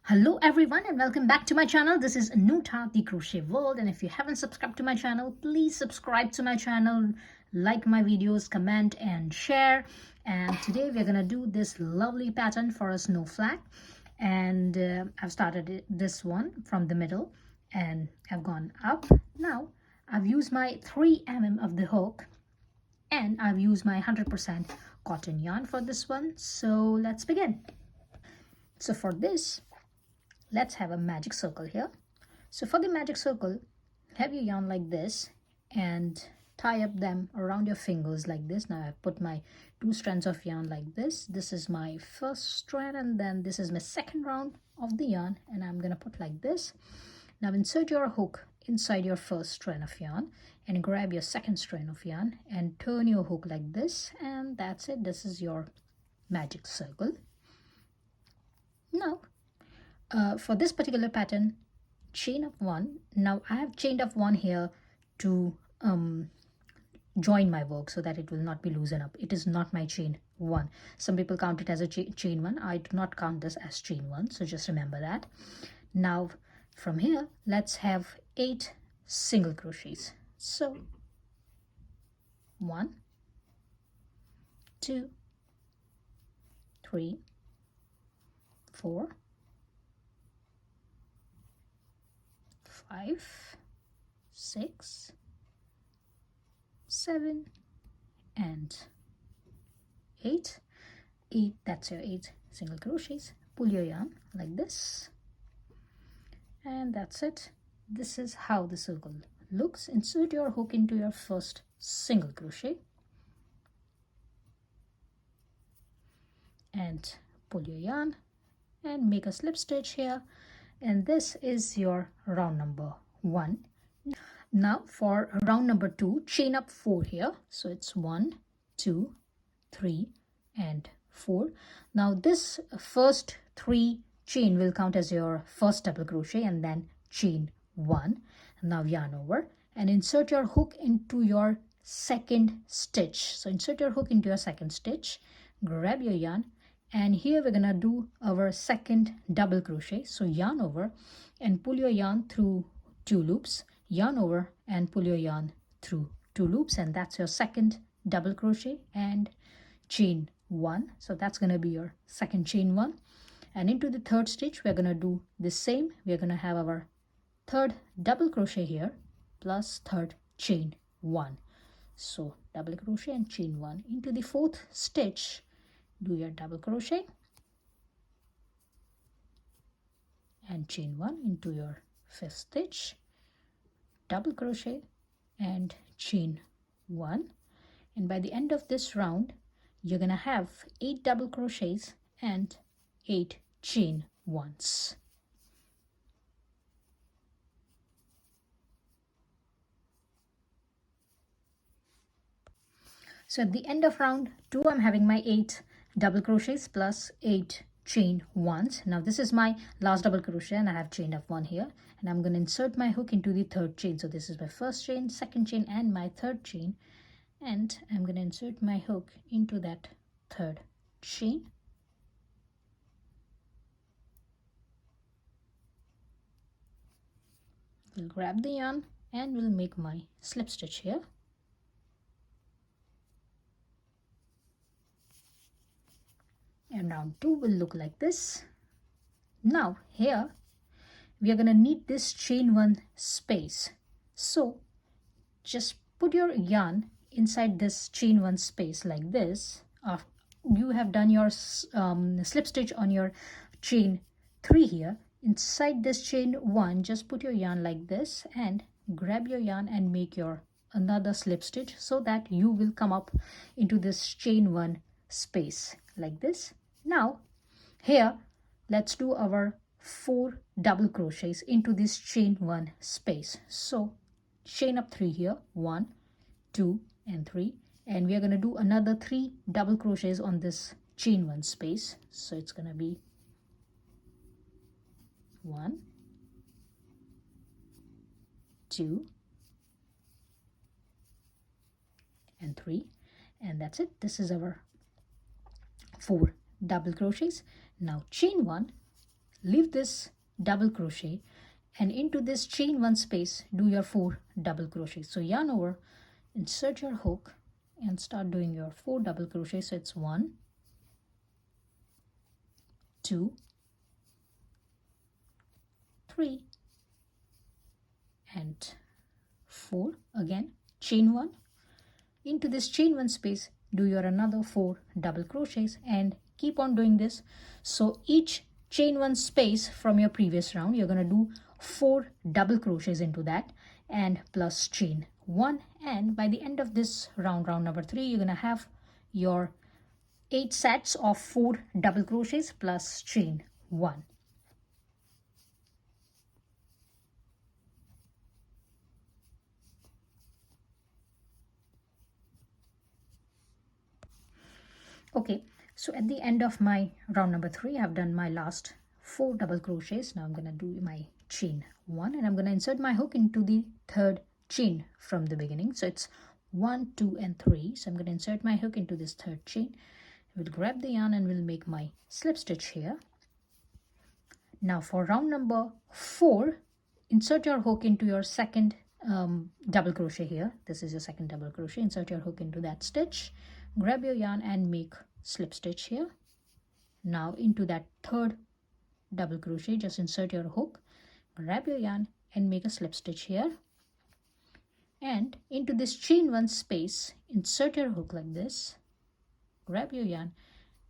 Hello everyone and welcome back to my channel. This is Anuta, the Crochet World, and if you haven't subscribed to my channel, please subscribe to my channel, like my videos, comment and share. And today we're gonna do this lovely pattern for a snowflake, and I've started this one from the middle and I've gone up. Now I've used my 3 mm of the hook and I've used my 100% cotton yarn for this one. So let's begin. So for this, let's have a magic circle here. So for the magic circle, have your yarn like this and tie up them around your fingers like this. Now I've put my 2 strands of yarn like this. This is my first strand and then this is my second round of the yarn, and I'm gonna put like this. Now insert your hook inside your first strand of yarn and grab your second strand of yarn and turn your hook like this, and that's it. This is your magic circle. Now for this particular pattern, chain up 1. Now I have chained up 1 here to join my work so that it will not be loosened up. It is not my chain 1. Some people count it as a chain 1. I do not count this as chain 1, so just remember that. Now from here, let's have 8 single crochets. So 1, 2, 3, 4, 5, 6, 7 and 8. That's your 8 single crochets. Pull your yarn like this, and that's it. This is how the circle looks. Insert your hook into your first single crochet and pull your yarn and make a slip stitch here, and this is your round number 1. Now for round number 2, chain up 4 here. So it's 1, 2, 3 and 4. Now this first 3 chain will count as your first double crochet and then chain 1. Now yarn over and insert your hook into your second stitch. So insert your hook into your second stitch, grab your yarn, and here we're gonna do our second double crochet. So yarn over and pull your yarn through 2 loops, yarn over and pull your yarn through 2 loops, and that's your second double crochet and chain 1. So that's gonna be your second chain 1, and into the third stitch we're gonna do the same. We're gonna have our third double crochet here plus third chain 1. So double crochet and chain 1. Into the fourth stitch, do your double crochet and chain 1 into your fifth stitch, double crochet and chain 1, and by the end of this round you're gonna have 8 double crochets and 8 chain 1s. So at the end of round 2, I'm having my 8 double crochets plus 8 chain 1s. Now this is my last double crochet and I have chained up 1 here, and I'm going to insert my hook into the third chain. So this is my first chain, second chain and my third chain, and I'm going to insert my hook into that third chain. We'll grab the yarn and we'll make my slip stitch here. And round 2 will look like this. Now here we are going to need this chain 1 space. So just put your yarn inside this chain 1 space like this. You have done your slip stitch on your chain 3 here. Inside this chain 1, just put your yarn like this and grab your yarn and make your another slip stitch so that you will come up into this chain 1 space like this. Now here let's do our 4 double crochets into this chain 1 space. So chain up 3 here, 1, 2 and 3, and we are going to do another 3 double crochets on this chain 1 space. So it's going to be 1, 2 and 3, and that's it. This is our 4 double crochets. Now chain 1, leave this double crochet, and into this chain 1 space do your 4 double crochets. So yarn over, insert your hook and start doing your 4 double crochets. So it's 1, 2, 3 and 4. Again chain 1, into this chain 1 space do your another 4 double crochets and keep on doing this. So each chain 1 space from your previous round, you're going to do 4 double crochets into that and plus chain 1, and by the end of this round, round number 3, you're going to have your 8 sets of 4 double crochets plus chain 1. Okay, so at the end of my round number 3, I've done my last 4 double crochets. Now I'm going to do my chain 1 and I'm going to insert my hook into the third chain from the beginning. So it's 1, 2 and 3. So I'm going to insert my hook into this third chain. We'll grab the yarn and we'll make my slip stitch here. Now for round number 4, insert your hook into your second double crochet here. This is your second double crochet. Insert your hook into that stitch, grab your yarn and make slip stitch here. Now into that third double crochet, just insert your hook, grab your yarn and make a slip stitch here, and into this chain 1 space insert your hook like this, grab your yarn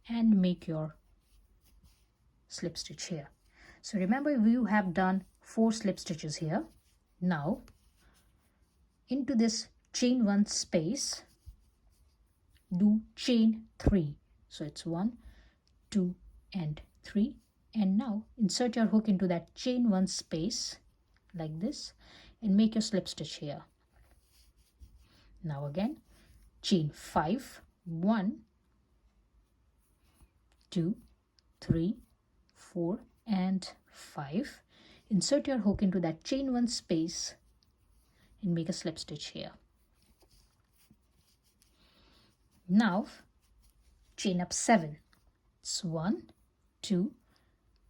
and make your slip stitch here. So remember, you have done 4 slip stitches here. Now into this chain 1 space do chain 3. So it's 1, 2 and 3, and now insert your hook into that chain 1 space like this and make your slip stitch here. Now again chain 5, 1, 2, 3, 4 and 5. Insert your hook into that chain 1 space and make a slip stitch here. Now chain up 7. It's 1, 2,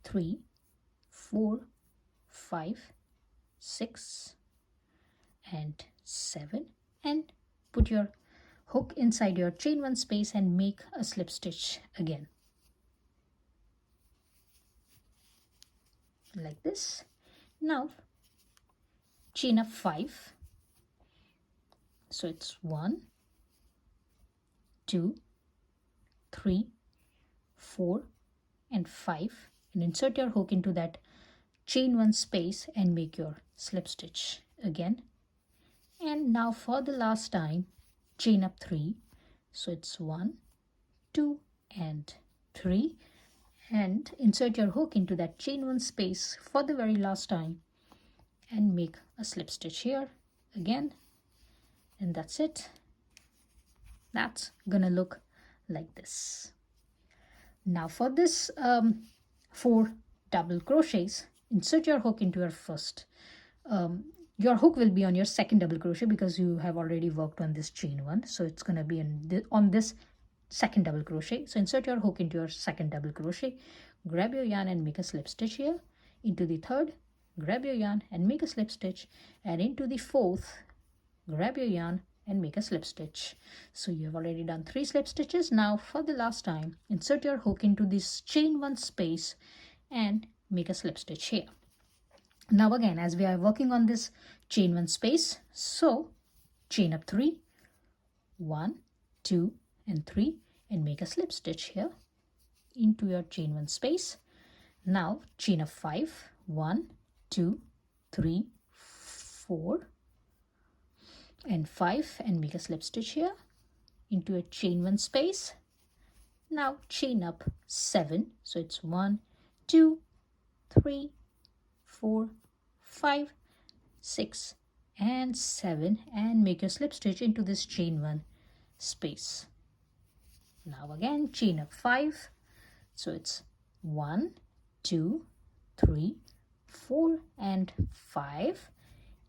3, 4, 5, 6 and 7, and put your hook inside your chain 1 space and make a slip stitch again like this. Now chain up 5. So it's 1, 2, 3, 4 and 5, and insert your hook into that chain 1 space and make your slip stitch again. And now for the last time chain up 3. So it's 1, 2 and 3, and insert your hook into that chain 1 space for the very last time and make a slip stitch here again, and that's it. That's gonna look like this. Now for this 4 double crochets, insert your hook into your first. Your hook will be on your second double crochet because you have already worked on this chain 1, so it's gonna be on this second double crochet. So insert your hook into your second double crochet, grab your yarn and make a slip stitch here. Into the third, grab your yarn and make a slip stitch, and into the fourth, grab your yarn and make a slip stitch. So you have already done 3 slip stitches. Now for the last time, insert your hook into this chain 1 space and make a slip stitch here. Now again, as we are working on this chain 1 space, so chain up 3, 1, 2 and 3, and make a slip stitch here into your chain 1 space. Now chain up 5, 1, 2, 3, 4 and 5, and make a slip stitch here into a chain 1 space. Now chain up 7. So it's 1, 2, 3, 4, 5, 6 and 7, and make your slip stitch into this chain 1 space. Now again chain up 5. So it's 1, 2, 3, 4 and 5,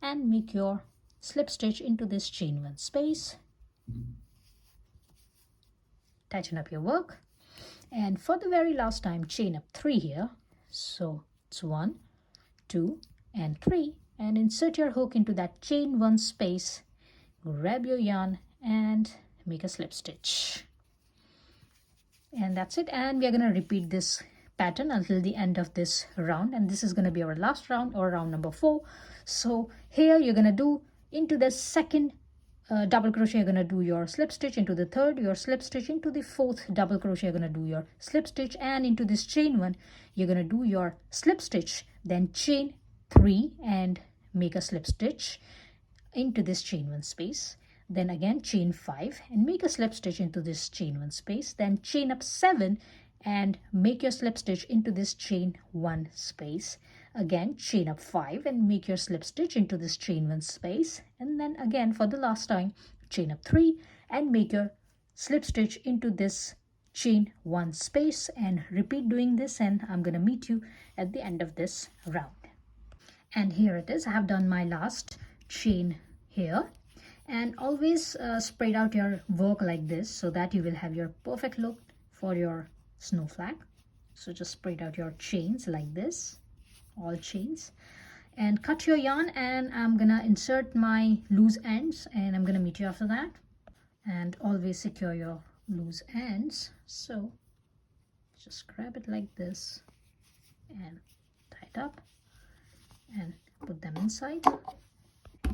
and make your slip stitch into this chain 1 space. Tighten up your work, and for the very last time chain up 3 here. So it's 1, 2 and 3, and insert your hook into that chain 1 space, grab your yarn and make a slip stitch. And that's it, and we are going to repeat this pattern until the end of this round, and this is going to be our last round, or round number 4. So here you're going to do into the second double crochet, you're going to do your slip stitch, into the third your slip stitch, into the fourth double crochet you're going to do your slip stitch, and into this chain 1 you're going to do your slip stitch, then chain 3 and make a slip stitch into this chain 1 space, then again chain 5 and make a slip stitch into this chain 1 space, then chain up 7 and make your slip stitch into this chain 1 space, again chain up 5 and make your slip stitch into this chain 1 space, and then again for the last time chain up 3 and make your slip stitch into this chain 1 space, and repeat doing this, and I'm going to meet you at the end of this round. And here it is, I have done my last chain here, and always spread out your work like this so that you will have your perfect look for your snowflake. So just spread out your chains like this, all chains, and cut your yarn, and I'm gonna insert my loose ends and I'm gonna meet you after that. And always secure your loose ends, so just grab it like this and tie it up and put them inside.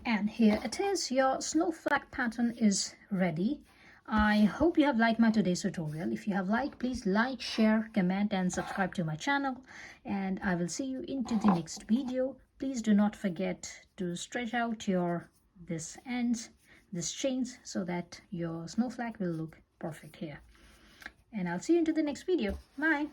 And here it is, your snowflake pattern is ready. I hope you have liked my today's tutorial. If you have liked, please like, share, comment and subscribe to my channel, and I will see you into the next video. Please do not forget to stretch out your this ends, this chains, so that your snowflake will look perfect here. And I'll see you into the next video. Bye.